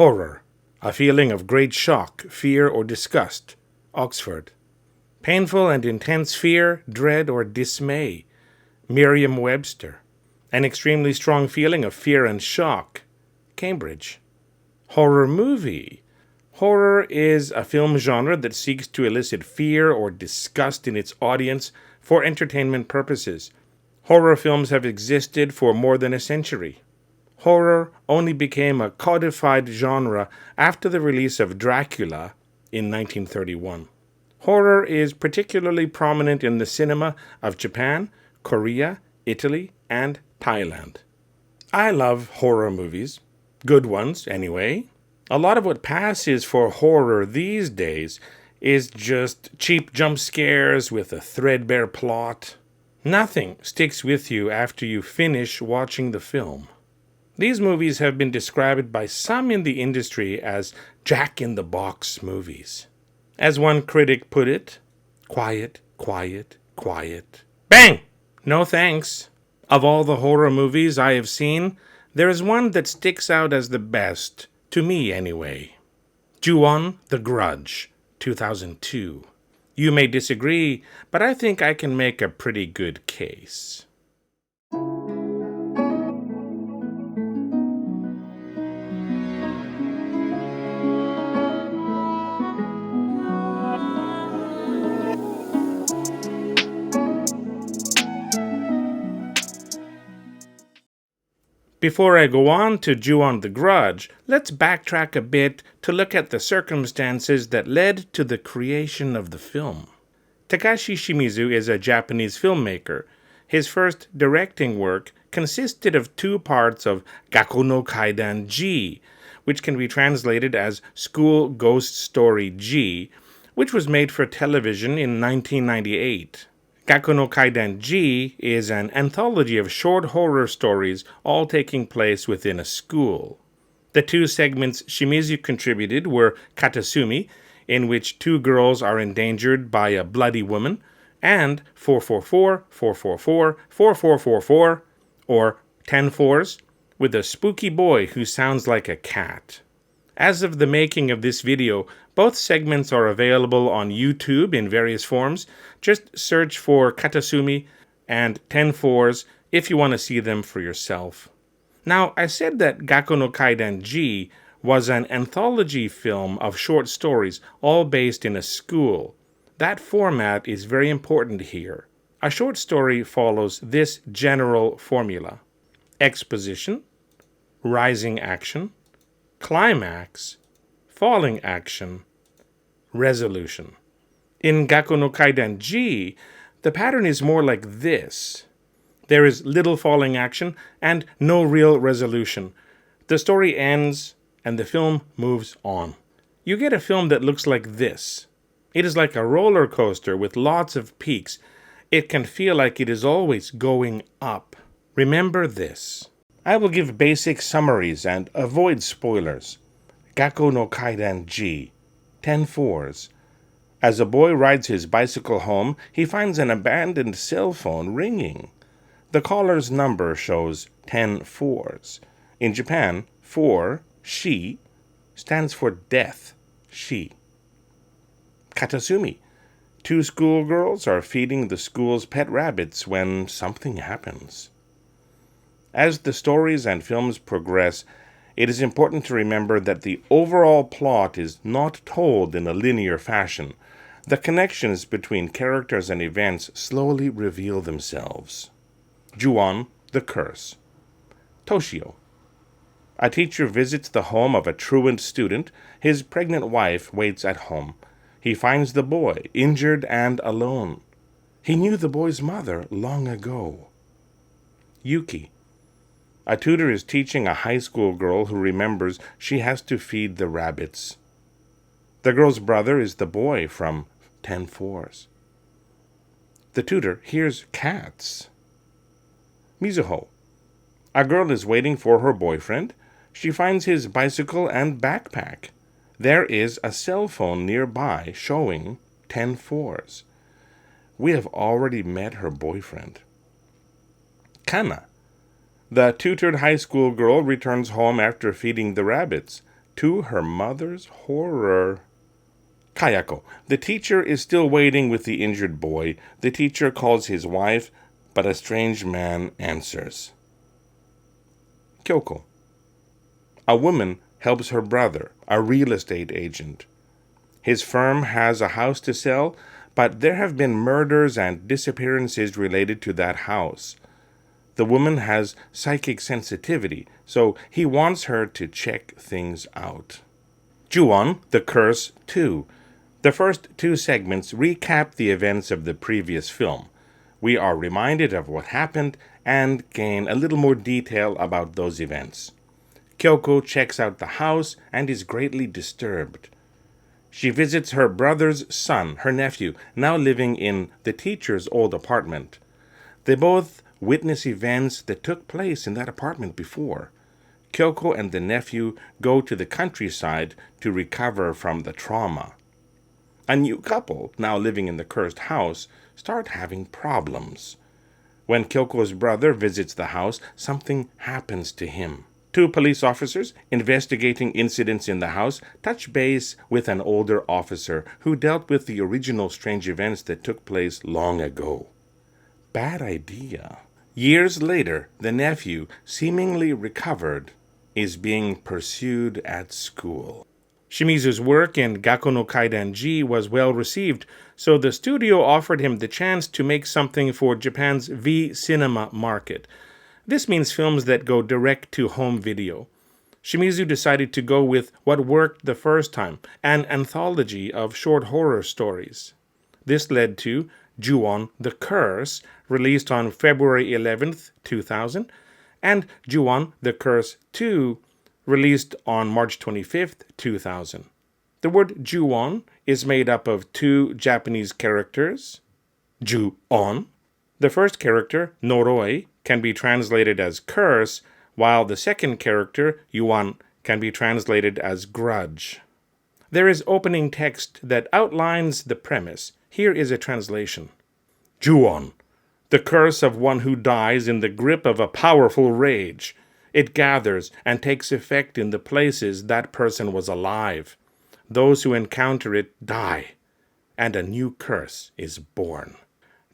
Horror, a feeling of great shock, fear, or disgust. Oxford. Painful and intense fear, dread, or dismay. Merriam-Webster. An extremely strong feeling of fear and shock. Cambridge. Horror movie. Horror is a film genre that seeks to elicit fear or disgust in its audience for entertainment purposes. Horror films have existed for more than a century. Horror only became a codified genre after the release of Dracula in 1931. Horror is particularly prominent in the cinema of Japan, Korea, Italy, and Thailand. I love horror movies. Good ones, anyway. A lot of what passes for horror these days is just cheap jump scares with a threadbare plot. Nothing sticks with you after you finish watching the film. These movies have been described by some in the industry as jack-in-the-box movies. As one critic put it, quiet, quiet, quiet. Bang! No thanks. Of all the horror movies I have seen, there is one that sticks out as the best, to me anyway. Juon, The Grudge, 2002. You may disagree, but I think I can make a pretty good case. Before I go on to Juon the Grudge, let's backtrack a bit to look at the circumstances that led to the creation of the film. Takashi Shimizu is a Japanese filmmaker. His first directing work consisted of two parts of Gakko no Kaidan G, which can be translated as School Ghost Story G, which was made for television in 1998. Gakko no Kaidan G is an anthology of short horror stories all taking place within a school. The two segments Shimizu contributed were Katasumi, in which two girls are endangered by a bloody woman, and 444, 444, 4444, or 10 fours, with a spooky boy who sounds like a cat. As of the making of this video, both segments are available on YouTube in various forms. Just search for Katasumi and 10 fours if you want to see them for yourself. Now, I said that Gakko no Kaidan G was an anthology film of short stories, all based in a school. That format is very important here. A short story follows this general formula: exposition, rising action, climax, falling action, resolution. In Gakko no Kaidan G, the pattern is more like this. There is little falling action and no real resolution. The story ends and the film moves on. You get a film that looks like this. It is like a roller coaster with lots of peaks. It can feel like it is always going up. Remember this. I will give basic summaries and avoid spoilers. Gakko no Kaidan G, 10 fours. As a boy rides his bicycle home, he finds an abandoned cell phone ringing. The caller's number shows 10 fours. In Japan, 4, shi, stands for death, shi. Katasumi. Two schoolgirls are feeding the school's pet rabbits when something happens. As the stories and films progress, it is important to remember that the overall plot is not told in a linear fashion. The connections between characters and events slowly reveal themselves. Juon, the Curse. Toshio. A teacher visits the home of a truant student. His pregnant wife waits at home. He finds the boy, injured and alone. He knew the boy's mother long ago. Yuki. A tutor is teaching a high school girl who remembers she has to feed the rabbits. The girl's brother is the boy from 10 fours. The tutor hears cats. Mizuho. A girl is waiting for her boyfriend. She finds his bicycle and backpack. There is a cell phone nearby showing 10 fours. We have already met her boyfriend. Kana. The tutored high school girl returns home after feeding the rabbits. To her mother's horror. Kayako. The teacher is still waiting with the injured boy. The teacher calls his wife, but a strange man answers. Kyoko. A woman helps her brother, a real estate agent. His firm has a house to sell, but there have been murders and disappearances related to that house. The woman has psychic sensitivity, so he wants her to check things out. Juon, The Curse 2. The first two segments recap the events of the previous film. We are reminded of what happened and gain a little more detail about those events. Kyoko checks out the house and is greatly disturbed. She visits her brother's son, her nephew, now living in the teacher's old apartment. They both witness events that took place in that apartment before. Kyoko and the nephew go to the countryside to recover from the trauma. A new couple, now living in the cursed house, start having problems. When Kyoko's brother visits the house, something happens to him. Two police officers investigating incidents in the house touch base with an older officer who dealt with the original strange events that took place long ago. Bad idea. Years later, the nephew, seemingly recovered, is being pursued at school. Shimizu's work in Gakko no Kaidan-ji was well received, so the studio offered him the chance to make something for Japan's V-cinema market. This means films that go direct to home video. Shimizu decided to go with what worked the first time, an anthology of short horror stories. This led to Juon, The Curse, released on February 11th, 2000, and Juon, The Curse 2, released on March 25th, 2000. The word Juon is made up of two Japanese characters, Ju-on. The first character, Noroi, can be translated as curse, while the second character, Yuan, can be translated as grudge. There is opening text that outlines the premise. Here is a translation. Juon, the curse of one who dies in the grip of a powerful rage. It gathers and takes effect in the places that person was alive. Those who encounter it die, and a new curse is born.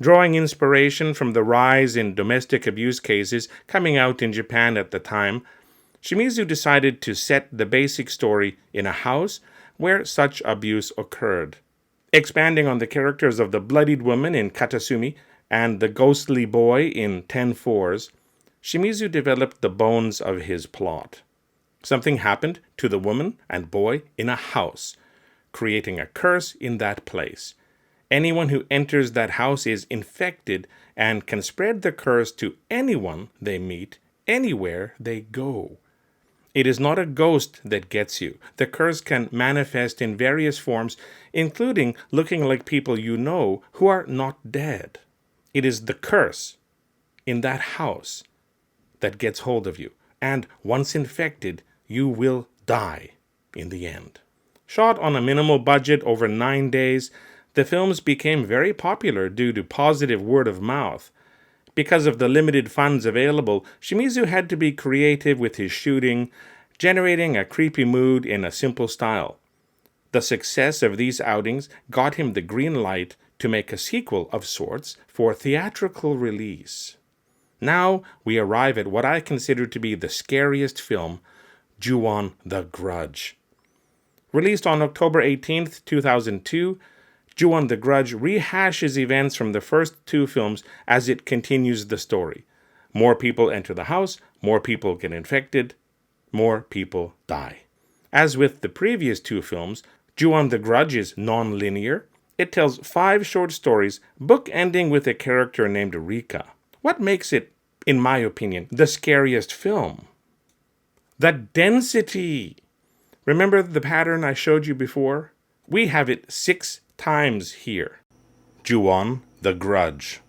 Drawing inspiration from the rise in domestic abuse cases coming out in Japan at the time, Shimizu decided to set the basic story in a house where such abuse occurred. Expanding on the characters of the bloodied woman in Katasumi and the ghostly boy in 10-4s, Shimizu developed the bones of his plot. Something happened to the woman and boy in a house, creating a curse in that place. Anyone who enters that house is infected and can spread the curse to anyone they meet, anywhere they go. It is not a ghost that gets you. The curse can manifest in various forms, including looking like people you know who are not dead. It is the curse in that house that gets hold of you, and once infected, you will die in the end. Shot on a minimal budget over 9 days, the films became very popular due to positive word of mouth. Because of the limited funds available, Shimizu had to be creative with his shooting, generating a creepy mood in a simple style. The success of these outings got him the green light to make a sequel of sorts for theatrical release. Now we arrive at what I consider to be the scariest film, Juon, The Grudge. Released on October 18th, 2002, Juon, The Grudge rehashes events from the first two films as it continues the story. More people enter the house, more people get infected, more people die. As with the previous two films, Juon, The Grudge is non-linear. It tells 5 short stories, book-ending with a character named Rika. What makes it, in my opinion, the scariest film? The density! Remember the pattern I showed you before? We have it 6 times here. Juon, The Grudge.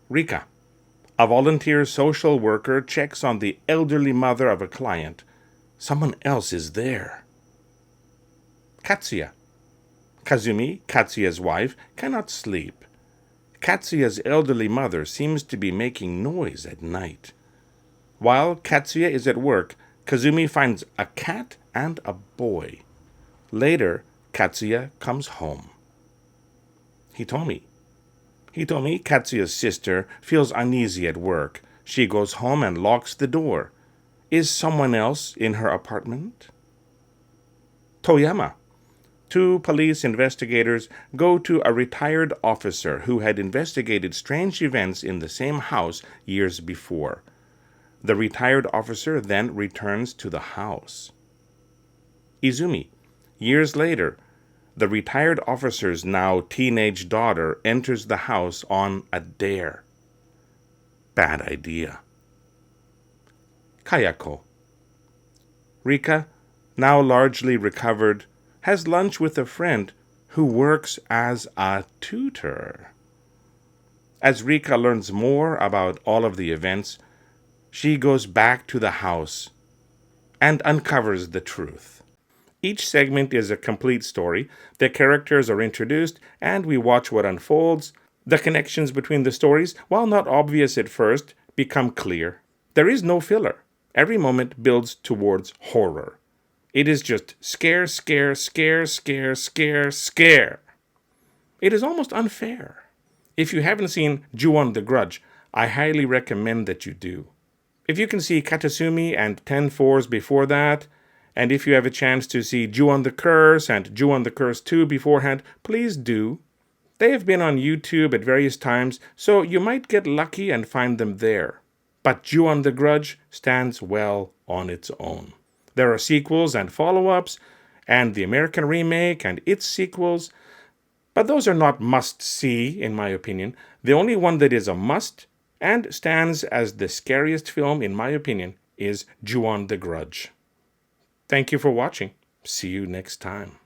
Rika. A volunteer social worker checks on the elderly mother of a client. Someone else is there. Katsuya. Kazumi, Katsuya's wife, cannot sleep. Katsuya's elderly mother seems to be making noise at night. While Katsuya is at work, Kazumi finds a cat and a boy. Later, Katsuya comes home. Hitomi. Katsuya's sister, feels uneasy at work. She goes home and locks the door. Is someone else in her apartment? Toyama. 2 police investigators go to a retired officer who had investigated strange events in the same house years before. The retired officer then returns to the house. Izumi. Years later, the retired officer's now teenage daughter enters the house on a dare. Bad idea. Kayako. Rika, now largely recovered, has lunch with a friend who works as a tutor. As Rika learns more about all of the events, she goes back to the house and uncovers the truth. Each segment is a complete story. The characters are introduced, and we watch what unfolds. The connections between the stories, while not obvious at first, become clear. There is no filler. Every moment builds towards horror. It is just scare, scare, scare, scare, scare, scare. It is almost unfair. If you haven't seen Juon the Grudge, I highly recommend that you do. If you can see Katasumi and 10 Fours before that, and if you have a chance to see Juon the Curse and Juon the Curse 2 beforehand, please do. They have been on YouTube at various times, so you might get lucky and find them there. But Juon the Grudge stands well on its own. There are sequels and follow-ups, and the American remake and its sequels, but those are not must-see, in my opinion. The only one that is a must and stands as the scariest film, in my opinion, is Juon the Grudge. Thank you for watching. See you next time.